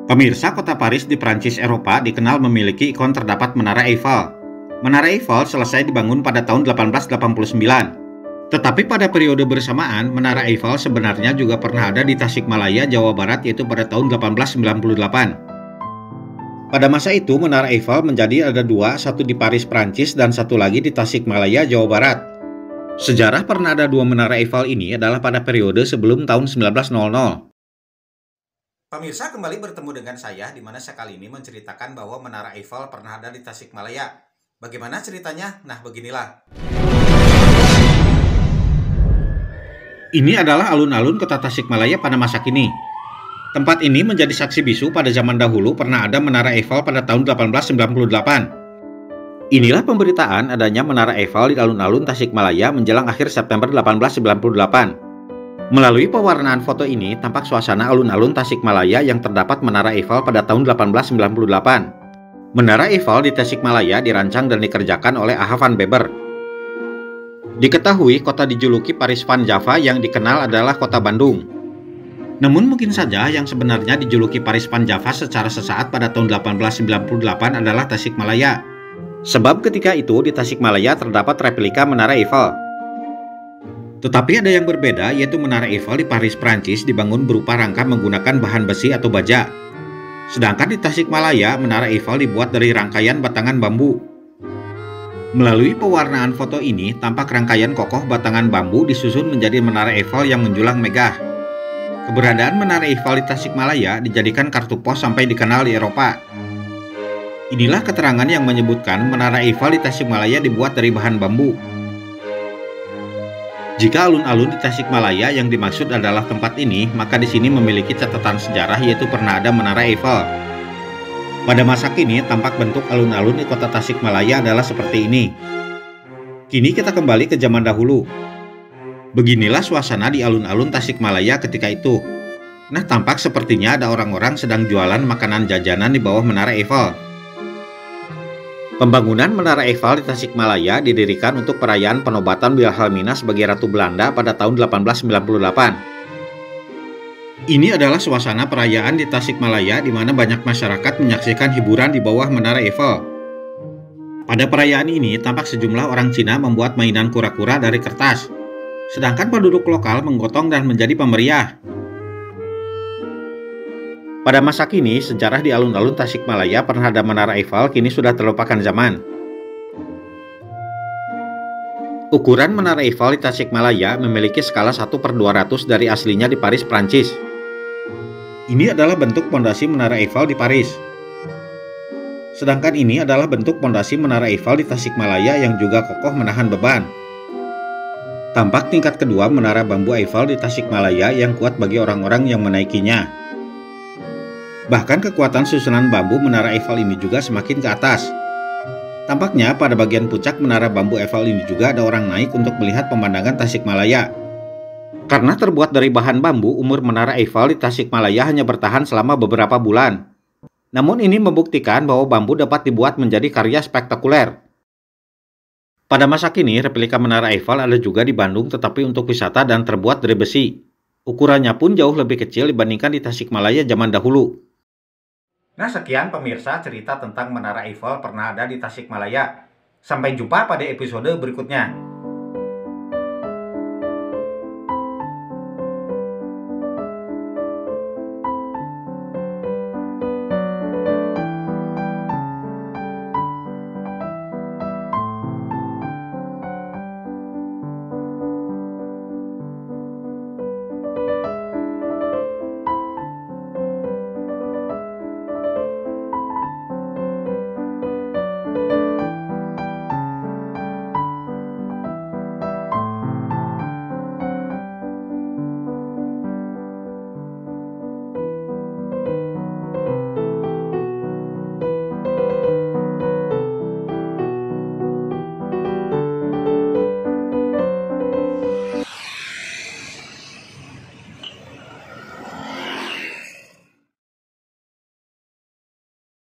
Pemirsa, kota Paris di Prancis Eropa dikenal memiliki ikon terdapat Menara Eiffel. Menara Eiffel selesai dibangun pada tahun 1889. Tetapi pada periode bersamaan, Menara Eiffel sebenarnya juga pernah ada di Tasikmalaya, Jawa Barat, yaitu pada tahun 1898. Pada masa itu, Menara Eiffel menjadi ada dua, satu di Paris, Prancis, dan satu lagi di Tasikmalaya, Jawa Barat. Sejarah pernah ada dua Menara Eiffel ini adalah pada periode sebelum tahun 1900. Pemirsa, kembali bertemu dengan saya, di mana saya kali ini menceritakan bahwa Menara Eiffel pernah ada di Tasikmalaya. Bagaimana ceritanya? Nah, beginilah. Ini adalah alun-alun kota Tasikmalaya pada masa kini. Tempat ini menjadi saksi bisu pada zaman dahulu pernah ada Menara Eiffel pada tahun 1898. Inilah pemberitaan adanya Menara Eiffel di alun-alun Tasikmalaya menjelang akhir September 1898. Melalui pewarnaan foto ini, tampak suasana alun-alun Tasikmalaya yang terdapat Menara Eiffel pada tahun 1898. Menara Eiffel di Tasikmalaya dirancang dan dikerjakan oleh A.H. van Beber. Diketahui kota dijuluki Paris Van Java yang dikenal adalah kota Bandung. Namun mungkin saja yang sebenarnya dijuluki Paris Van Java secara sesaat pada tahun 1898 adalah Tasikmalaya. Sebab ketika itu di Tasikmalaya terdapat replika Menara Eiffel. Tetapi ada yang berbeda, yaitu Menara Eiffel di Paris, Prancis dibangun berupa rangka menggunakan bahan besi atau baja. Sedangkan di Tasikmalaya, Menara Eiffel dibuat dari rangkaian batangan bambu. Melalui pewarnaan foto ini, tampak rangkaian kokoh batangan bambu disusun menjadi Menara Eiffel yang menjulang megah. Keberadaan Menara Eiffel di Tasikmalaya dijadikan kartu pos sampai dikenal di Eropa. Inilah keterangan yang menyebutkan Menara Eiffel di Tasikmalaya dibuat dari bahan bambu. Jika alun-alun di Tasikmalaya yang dimaksud adalah tempat ini, maka di sini memiliki catatan sejarah, yaitu pernah ada Menara Eiffel. Pada masa kini, tampak bentuk alun-alun di kota Tasikmalaya adalah seperti ini. Kini kita kembali ke zaman dahulu. Beginilah suasana di alun-alun Tasikmalaya ketika itu. Nah, tampak sepertinya ada orang-orang sedang jualan makanan jajanan di bawah Menara Eiffel. Pembangunan Menara Eiffel di Tasikmalaya didirikan untuk perayaan penobatan Wilhelmina sebagai Ratu Belanda pada tahun 1898. Ini adalah suasana perayaan di Tasikmalaya di mana banyak masyarakat menyaksikan hiburan di bawah Menara Eiffel. Pada perayaan ini tampak sejumlah orang Cina membuat mainan kura-kura dari kertas, sedangkan penduduk lokal menggotong dan menjadi pemeriah. Pada masa kini, sejarah di alun-alun Tasikmalaya pernah ada Menara Eiffel kini sudah terlupakan zaman. Ukuran Menara Eiffel di Tasikmalaya memiliki skala 1/200 dari aslinya di Paris, Prancis. Ini adalah bentuk pondasi Menara Eiffel di Paris. Sedangkan ini adalah bentuk pondasi Menara Eiffel di Tasikmalaya yang juga kokoh menahan beban. Tampak tingkat kedua Menara Bambu Eiffel di Tasikmalaya yang kuat bagi orang-orang yang menaikinya. Bahkan kekuatan susunan bambu Menara Eiffel ini juga semakin ke atas. Tampaknya pada bagian puncak Menara Bambu Eiffel ini juga ada orang naik untuk melihat pemandangan Tasikmalaya. Karena terbuat dari bahan bambu, umur Menara Eiffel di Tasikmalaya hanya bertahan selama beberapa bulan. Namun ini membuktikan bahwa bambu dapat dibuat menjadi karya spektakuler. Pada masa kini, replika Menara Eiffel ada juga di Bandung tetapi untuk wisata dan terbuat dari besi. Ukurannya pun jauh lebih kecil dibandingkan di Tasikmalaya zaman dahulu. Nah, sekian pemirsa cerita tentang Menara Eiffel pernah ada di Tasikmalaya. Sampai jumpa pada episode berikutnya.